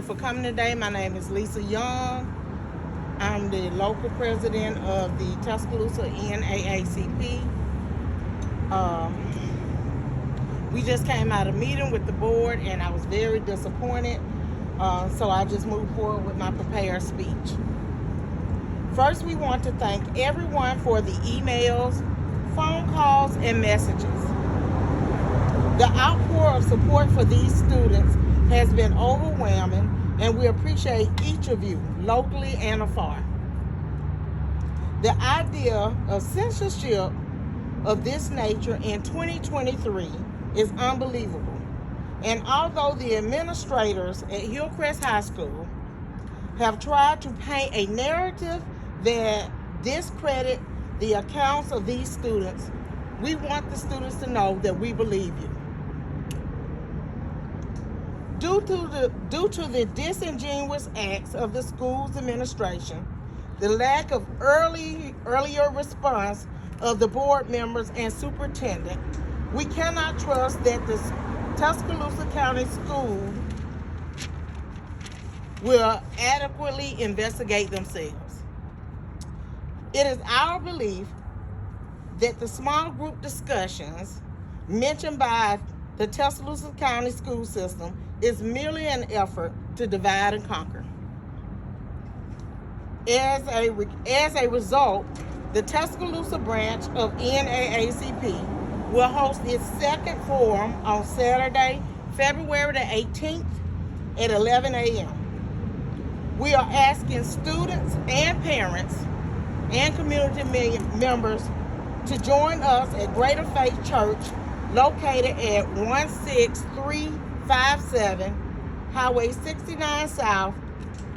For coming today. My name is Lisa Young. I'm the local president of the Tuscaloosa NAACP. We just came out of a meeting with the board and I was very disappointed. So I just moved forward with my prepared speech. First, we want to thank everyone for the emails, phone calls, and messages. The outpour of support for these students has been overwhelming, and we appreciate each of you, locally and afar. The idea of censorship of this nature in 2023 is unbelievable. And although the administrators at Hillcrest High School have tried to paint a narrative that discredit the accounts of these students, we want the students to know that we believe you. Due to the disingenuous acts of the school's administration, the lack of earlier response of the board members and superintendent, we cannot trust that the Tuscaloosa County School will adequately investigate themselves. It is our belief that the small group discussions mentioned by the Tuscaloosa County school system is merely an effort to divide and conquer. As a result, the Tuscaloosa branch of NAACP will host its second forum on Saturday, February the 18th at 11 a.m. We are asking students and parents and community members to join us at Greater Faith Church located at 16357 Highway 69 South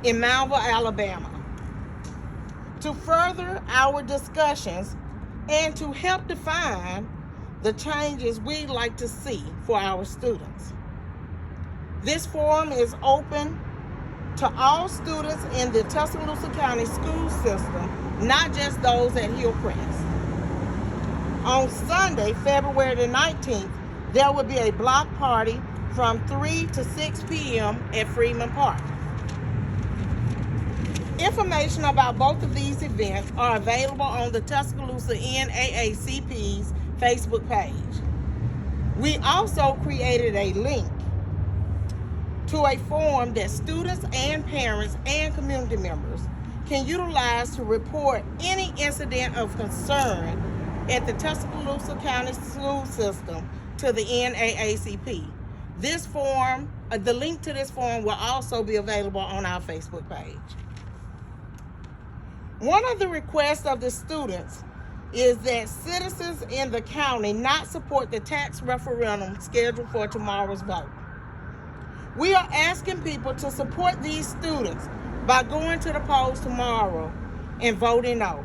in Malvern, Alabama, to further our discussions and to help define the changes we'd like to see for our students. This forum is open to all students in the Tuscaloosa County school system, not just those at Hillcrest. On Sunday, February the 19th, there will be a block party from 3 to 6 p.m. at Freeman Park. Information about both of these events are available on the Tuscaloosa NAACP's Facebook page. We also created a link to a form that students and parents and community members can utilize to report any incident of concern at the Tuscaloosa County school system to the NAACP. This form, the link to this form will also be available on our Facebook page. One of the requests of the students is that citizens in the county not support the tax referendum scheduled for tomorrow's vote. We are asking people to support these students by going to the polls tomorrow and voting no.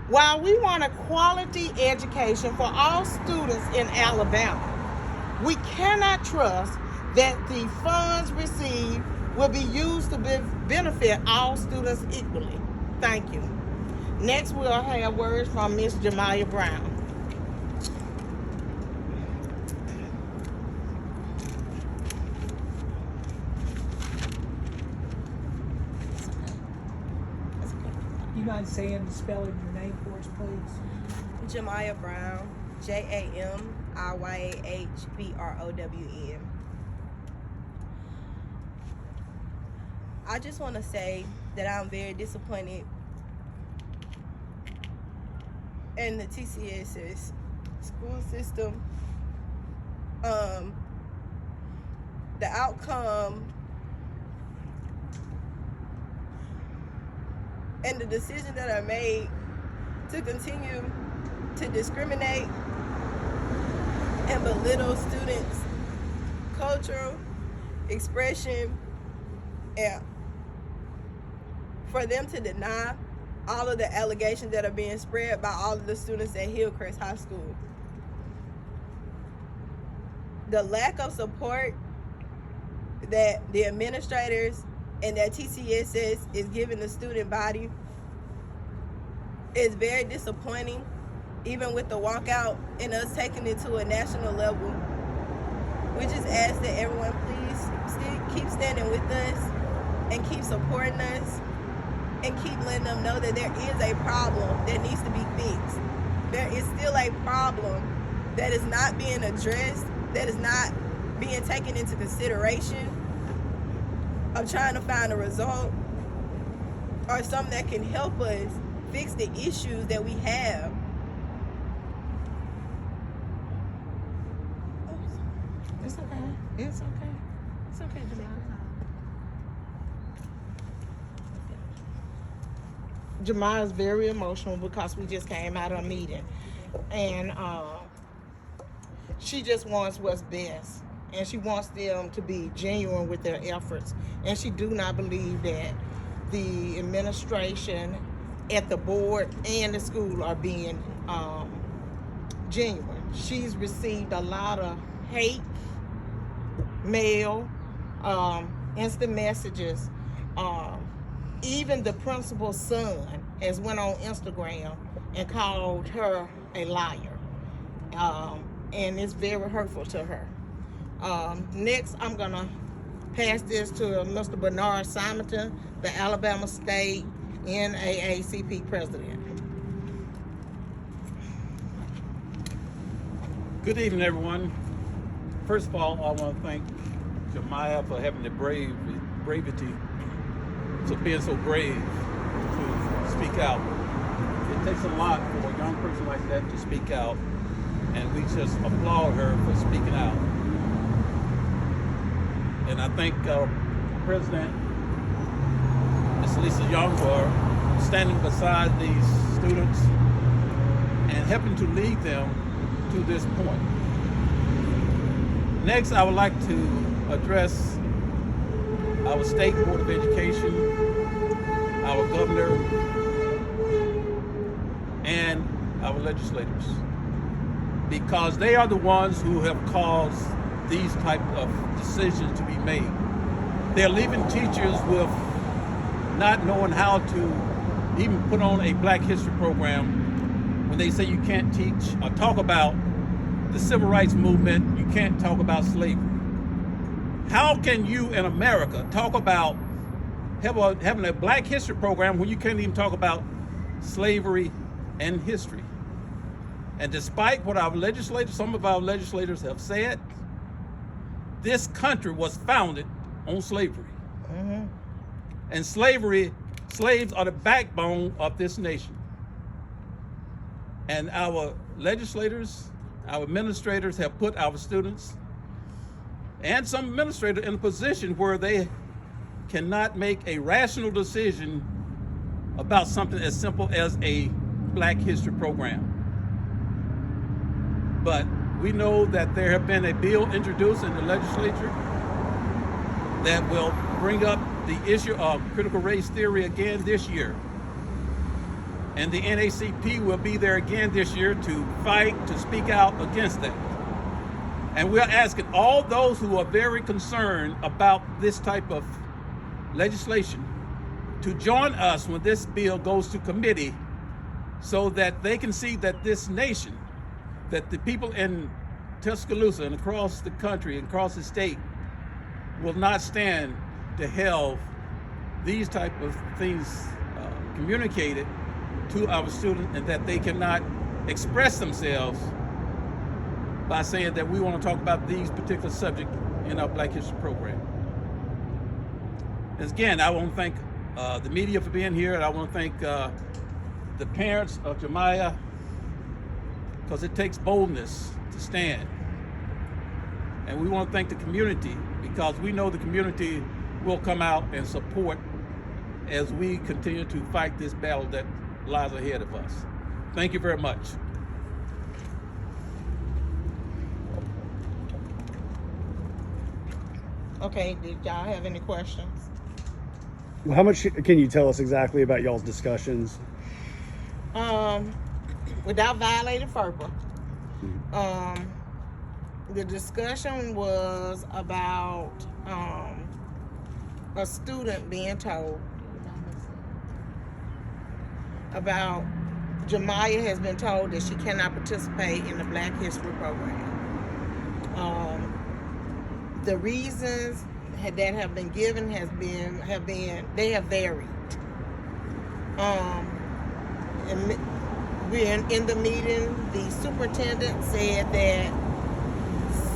While we want a quality education for all students in Alabama, we cannot trust that the funds received will be used to benefit all students equally. Thank you. Next, we'll have words from Ms. Jemiah Brown. You mind saying the spelling of your name for us, please? Jemiah Brown, JAMIYAHBROWN. I just want to say that I'm very disappointed in the TCS's school system. The outcome and the decisions that are made to continue to discriminate and belittle students' cultural expression, and for them to deny all of the allegations that are being spread by all of the students at Hillcrest High School. The lack of support that the administrators and that TCSS is giving the student body is very disappointing, even with the walkout and us taking it to a national level. We just ask that everyone please keep standing with us and keep supporting us and keep letting them know that there is a problem that needs to be fixed. There is still a problem that is not being addressed, that is not being taken into consideration of trying to find a result or something that can help us fix the issues that we have. It's okay. It's okay. It's okay, Jemiah is very emotional because we just came out of a meeting, and she just wants what's best, and she wants them to be genuine with their efforts, and she do not believe that the administration at the board and the school are being genuine. She's received a lot of hate mail, instant messages. Even the principal's son has went on Instagram and called her a liar. And it's very hurtful to her. Next, I'm gonna pass this to Mr. Bernard Simonton, the Alabama State NAACP president. Good evening, everyone. First of all, I want to thank Jemiah for having the bravery to being so brave to speak out. It takes a lot for a young person like that to speak out, and we just applaud her for speaking out. And I thank our President, Ms. Lisa Young, for standing beside these students and helping to lead them to this point. Next, I would like to address our State Board of Education, our governor, and our legislators, because they are the ones who have caused these type of decisions to be made. They're leaving teachers with not knowing how to even put on a Black History program when they say you can't teach or talk about the Civil Rights Movement, you can't talk about slavery. How can you in America talk about having a Black History program when you can't even talk about slavery and history? And despite what some of our legislators have said, this country was founded on slavery. Mm-hmm. And slaves are the backbone of this nation. And our legislators, our administrators have put our students and some administrators in a position where they cannot make a rational decision about something as simple as a Black History program. But we know that there have been a bill introduced in the legislature that will bring up the issue of critical race theory again this year. And the NAACP will be there again this year to fight, to speak out against that. And we're asking all those who are very concerned about this type of legislation to join us when this bill goes to committee so that they can see that this nation, that the people in Tuscaloosa and across the country and across the state will not stand to have these type of things communicated to our students, and that they cannot express themselves by saying that we want to talk about these particular subjects in our Black History program. And again, I want to thank the media for being here, and I want to thank the parents of Jemiah, because it takes boldness to stand. And we want to thank the community, because we know the community will come out and support as we continue to fight this battle that lies ahead of us. Thank you very much. Okay, did y'all have any questions? Well, how much can you tell us exactly about y'all's discussions? Without violating FERPA, the discussion was about a student being told about Jemiah has been told that she cannot participate in the Black History program. The reasons that have been given have varied. In the meeting, the superintendent said that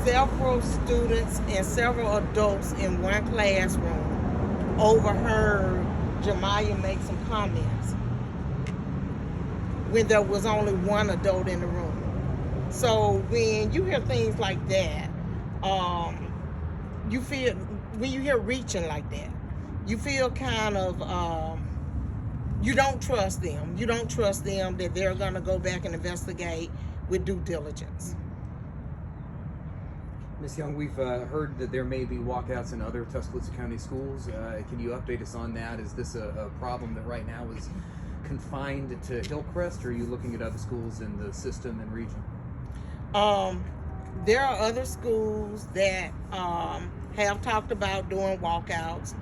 several students and several adults in one classroom overheard Jemiah make some comments when there was only one adult in the room. So when you hear things like that, you feel, when you hear reaching like that, you feel kind of, you don't trust them. You don't trust them that they're going to go back and investigate with due diligence. Ms. Young, we've heard that there may be walkouts in other Tuscaloosa County schools. Can you update us on that? Is this a problem that right now is confined to Hillcrest, or are you looking at other schools in the system and region? There are other schools that have talked about doing walkouts.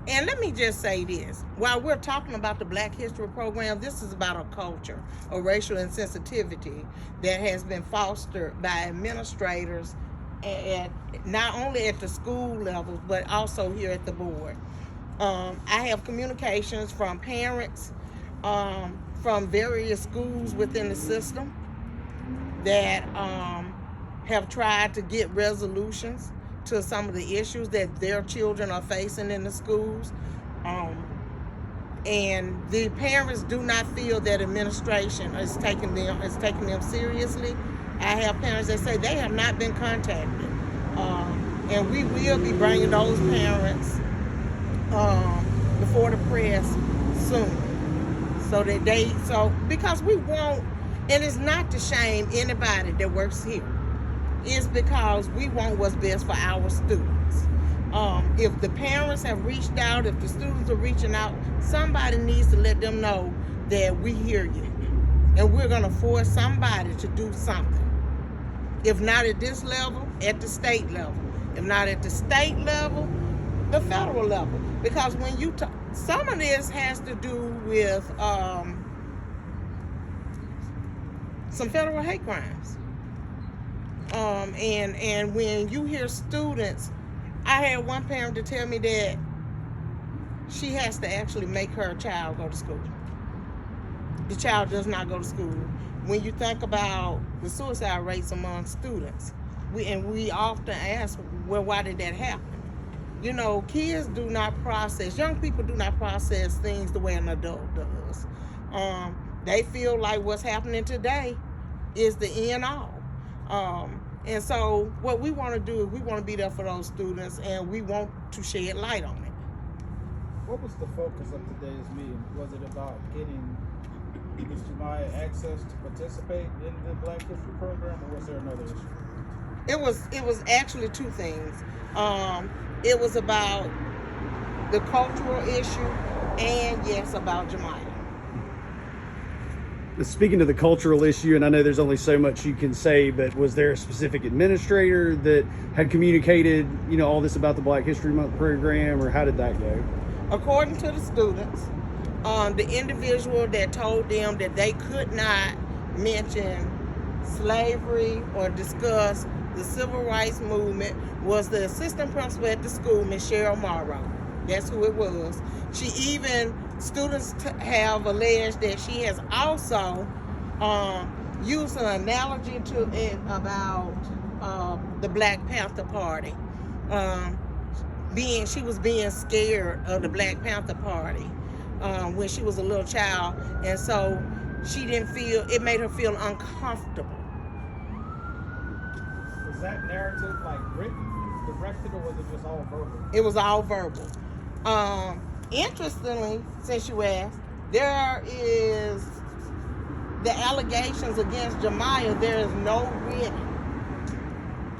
And let me just say this. While we're talking about the Black History Program, this is about a culture of racial insensitivity that has been fostered by administrators at not only at the school levels, but also here at the board. I have communications from parents from various schools within the system that have tried to get resolutions to some of the issues that their children are facing in the schools. And the parents do not feel that administration is taking them seriously. I have parents that say they have not been contacted. And we will be bringing those parents before the press soon. Because we won't, and it's not to shame anybody that works here. It's because we want what's best for our students. If the parents have reached out, if the students are reaching out, somebody needs to let them know that we hear you. And we're gonna force somebody to do something. If not at this level, at the state level. If not at the state level, the federal level. Because when you some of this has to do with some federal hate crimes. And when you hear students, I had one parent to tell me that she has to actually make her child go to school. The child does not go to school. When you think about the suicide rates among students, we often ask, well, why did that happen? You know, kids do not process, young people do not process things the way an adult does. They feel like what's happening today is the end all. And so what we want to do is we want to be there for those students, and we want to shed light on it. What was the focus of today's meeting? Was it about getting Ms. Jemiah access to participate in the Black History Program, or was there another issue? It was actually two things. It was about the cultural issue, and yes, about Jemiah. Speaking of the cultural issue, and I know there's only so much you can say, but was there a specific administrator that had communicated, all this about the Black History Month program, or how did that go? According to the students, the individual that told them that they could not mention slavery or discuss the civil rights movement was the assistant principal at the school, Ms. Cheryl Morrow. That's who it was. Students have alleged that she has also used an analogy to it about the Black Panther Party. She was being scared of the Black Panther Party when she was a little child, and so it made her feel uncomfortable. Was that narrative written, directed, or was it just all verbal? It was all verbal. Interestingly, since you asked, there is the allegations against Jemiah. There is no written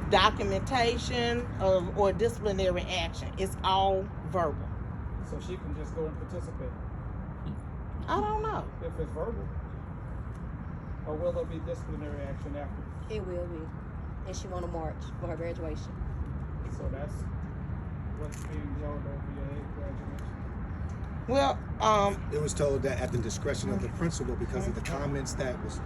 documentation or disciplinary action. It's all verbal. So she can just go and participate? I don't know. If it's verbal. Or will there be disciplinary action after? It will be. And she want to march for her graduation. So that's what's being held over your head, graduation? Well, It was told that at the discretion of the principal, because of the comments that was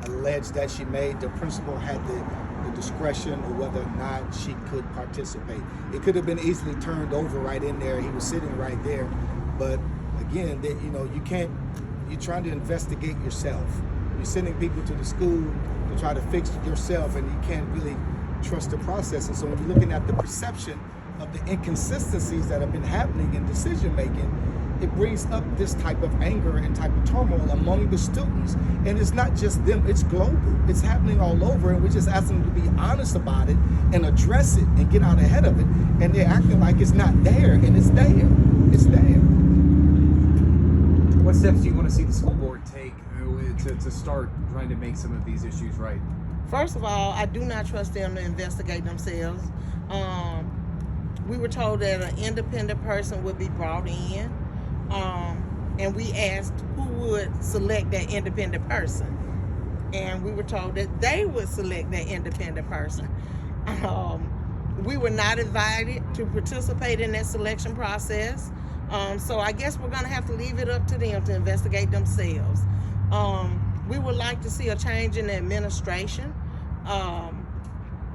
alleged that she made, the principal had the discretion of whether or not she could participate. It could have been easily turned over right in there. He was sitting right there. But again, that, you know, you can't, you're trying to investigate yourself. You're sending people to the school to try to fix yourself, and you can't really trust the process. And so when you're looking at the perception of the inconsistencies that have been happening in decision making, it brings up this type of anger and type of turmoil among the students. And it's not just them, it's global. It's happening all over, and we're just asking them to be honest about it and address it and get out ahead of it. And they're acting like it's not there, and it's there. It's there. What steps do you want to see the school board take to start trying to make some of these issues right? first of all, I do not trust them to investigate themselves. We were told that an independent person would be brought in, and we asked who would select that independent person, and we were told that they would select that independent person. We were not invited to participate in that selection process, so I guess we're going to have to leave it up to them to investigate themselves. We would like to see a change in the administration.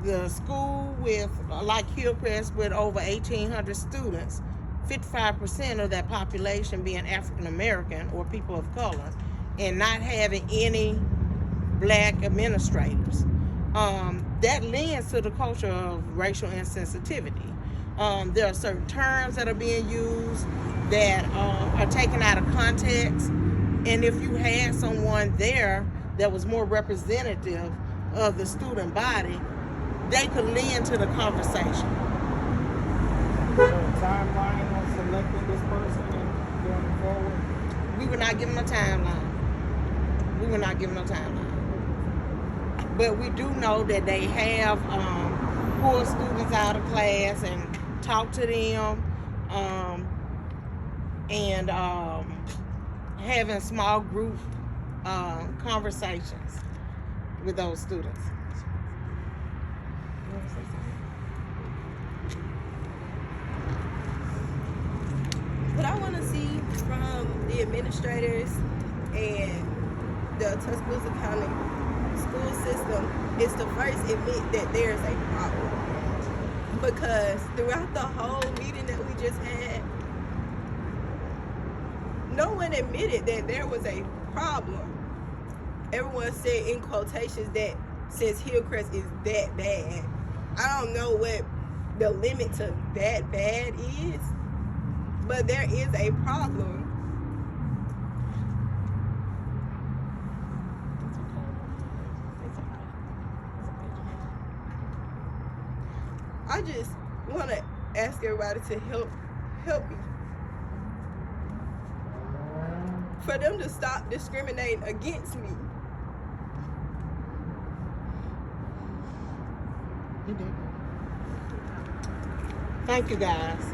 The school with, like Hillcrest, with over 1,800 students, 55% of that population being African American or people of color, and not having any black administrators. That lends to the culture of racial insensitivity. There are certain terms that are being used that are taken out of context, and if you had someone there that was more representative of the student body, they could lend to the conversation. Is there a timeline on selecting this person and going forward? We were not given a timeline. But we do know that they have pulled students out of class and talked to them, and having small group conversations with those students. What I want to see from the administrators and the Tuscaloosa County school system is to first admit that there's a problem. Because throughout the whole meeting that we just had, no one admitted that there was a problem. Everyone said in quotations that since Hillcrest is that bad, I don't know what the limit to that bad is, but there is a problem. I just want to ask everybody to help me. For them to stop discriminating against me. Thank you, guys.